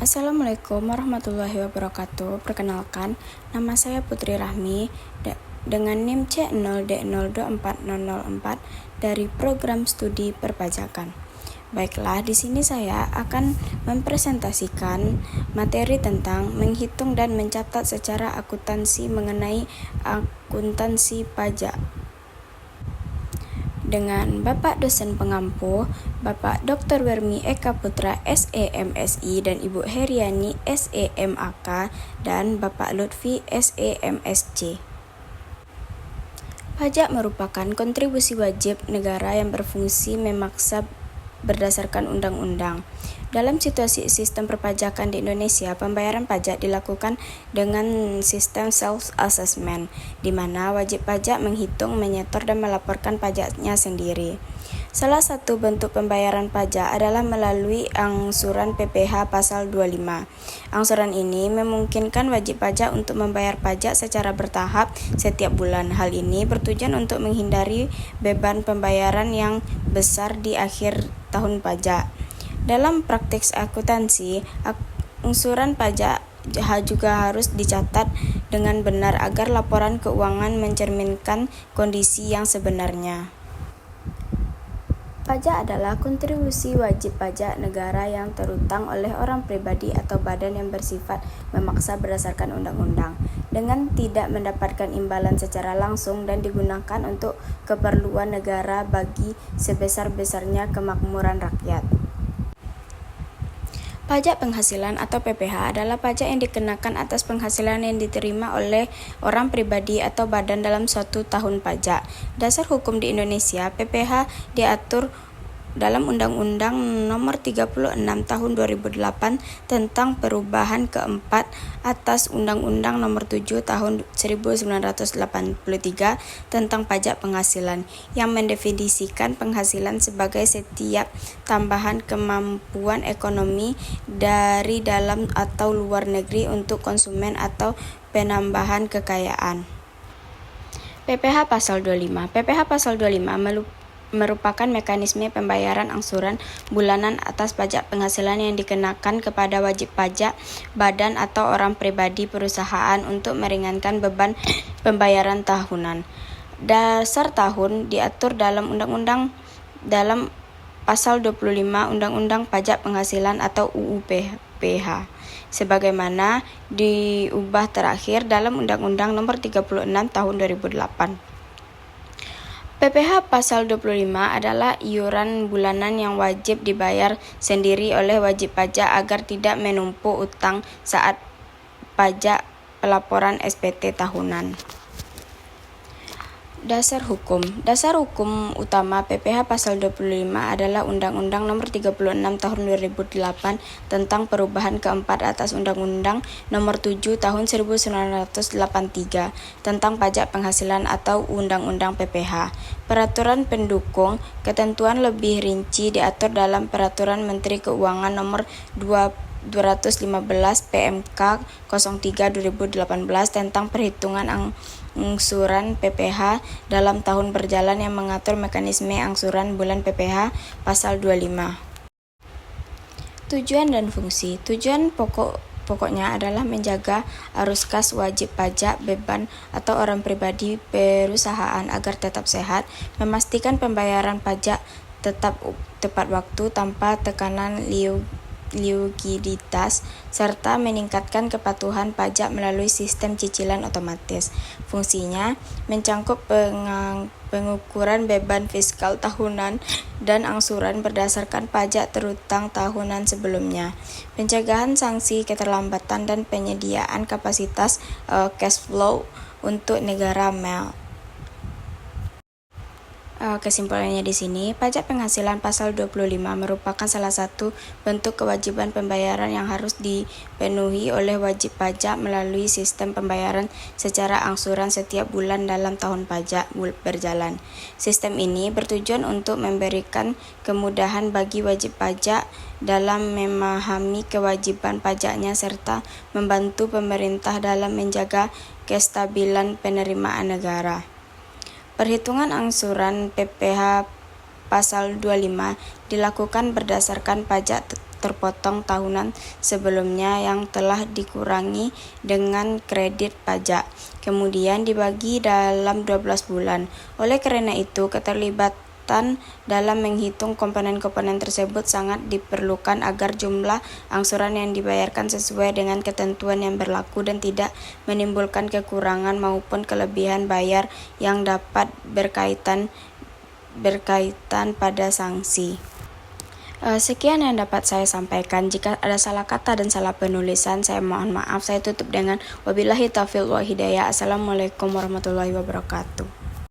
Assalamualaikum warahmatullahi wabarakatuh. Perkenalkan, nama saya Putri Rahmi dengan NIM C0D024004 dari Program Studi Perpajakan. Baiklah, di sini saya akan mempresentasikan materi tentang menghitung dan mencatat secara akuntansi mengenai akuntansi pajak. Dengan Bapak dosen pengampu, Bapak Dr. Wermi Eka Putra SEMSI dan Ibu Heriani SEMAK dan Bapak Lutfi SEMSC. Pajak merupakan kontribusi wajib negara yang berfungsi memaksa berdasarkan undang-undang. Dalam situasi sistem perpajakan di Indonesia, pembayaran pajak dilakukan dengan sistem self-assessment, di mana wajib pajak menghitung, menyetor, dan melaporkan pajaknya sendiri. Salah satu bentuk pembayaran pajak adalah melalui angsuran PPh pasal 25. Angsuran ini memungkinkan wajib pajak untuk membayar pajak secara bertahap setiap bulan. Hal ini bertujuan untuk menghindari beban pembayaran yang besar di akhir tahun pajak. Dalam praktik akuntansi, angsuran pajak juga harus dicatat dengan benar agar laporan keuangan mencerminkan kondisi yang sebenarnya. Pajak adalah kontribusi wajib pajak negara yang terutang oleh orang pribadi atau badan yang bersifat memaksa berdasarkan undang-undang, dengan tidak mendapatkan imbalan secara langsung dan digunakan untuk keperluan negara bagi sebesar-besarnya kemakmuran rakyat. Pajak penghasilan atau PPh adalah pajak yang dikenakan atas penghasilan yang diterima oleh orang pribadi atau badan dalam suatu tahun pajak. Dasar hukum di Indonesia, PPh diatur dalam Undang-Undang Nomor 36 Tahun 2008 tentang perubahan keempat atas Undang-Undang Nomor 7 Tahun 1983 tentang pajak penghasilan, yang mendefinisikan penghasilan sebagai setiap tambahan kemampuan ekonomi dari dalam atau luar negeri untuk konsumen atau penambahan kekayaan. PPh Pasal 25. PPh Pasal 25 merupakan mekanisme pembayaran angsuran bulanan atas pajak penghasilan yang dikenakan kepada wajib pajak, badan atau orang pribadi perusahaan untuk meringankan beban pembayaran tahunan. Dasar tahun diatur dalam Undang-Undang dalam Pasal 25 Undang-Undang Pajak Penghasilan atau UU PPh, sebagaimana diubah terakhir dalam Undang-Undang Nomor 36 Tahun 2008. PPh Pasal 25 adalah iuran bulanan yang wajib dibayar sendiri oleh wajib pajak agar tidak menumpuk utang saat pajak pelaporan SPT tahunan. Dasar hukum utama PPh Pasal 25 adalah Undang-Undang Nomor 36 Tahun 2008 tentang perubahan keempat atas Undang-Undang Nomor 7 Tahun 1983 tentang pajak penghasilan atau Undang-Undang PPh. Peraturan pendukung ketentuan lebih rinci diatur dalam Peraturan Menteri Keuangan Nomor 215 PMK 03/2018 tentang perhitungan angsuran PPh dalam tahun berjalan yang mengatur mekanisme angsuran bulan PPh Pasal 25. Tujuan dan fungsi. Tujuan pokoknya adalah menjaga arus kas wajib pajak, beban atau orang pribadi perusahaan agar tetap sehat, memastikan pembayaran pajak tetap tepat waktu tanpa tekanan likuiditas, serta meningkatkan kepatuhan pajak melalui sistem cicilan otomatis. Fungsinya mencangkup pengukuran beban fiskal tahunan dan angsuran berdasarkan pajak terutang tahunan sebelumnya, pencegahan sanksi keterlambatan dan penyediaan kapasitas cash flow untuk negara MEL. Kesimpulannya di sini, pajak penghasilan Pasal 25 merupakan salah satu bentuk kewajiban pembayaran yang harus dipenuhi oleh wajib pajak melalui sistem pembayaran secara angsuran setiap bulan dalam tahun pajak berjalan. Sistem ini bertujuan untuk memberikan kemudahan bagi wajib pajak dalam memahami kewajiban pajaknya serta membantu pemerintah dalam menjaga kestabilan penerimaan negara. Perhitungan angsuran PPh Pasal 25 dilakukan berdasarkan pajak terpotong tahunan sebelumnya yang telah dikurangi dengan kredit pajak, kemudian dibagi dalam 12 bulan. Oleh karena itu, keterlibatan dalam menghitung komponen-komponen tersebut sangat diperlukan agar jumlah angsuran yang dibayarkan sesuai dengan ketentuan yang berlaku dan tidak menimbulkan kekurangan maupun kelebihan bayar yang dapat berkaitan pada sanksi. Sekian yang dapat saya sampaikan. Jika ada salah kata dan salah penulisan, saya mohon maaf. Saya tutup dengan wabillahi taufiq wal hidayah. Assalamualaikum warahmatullahi wabarakatuh.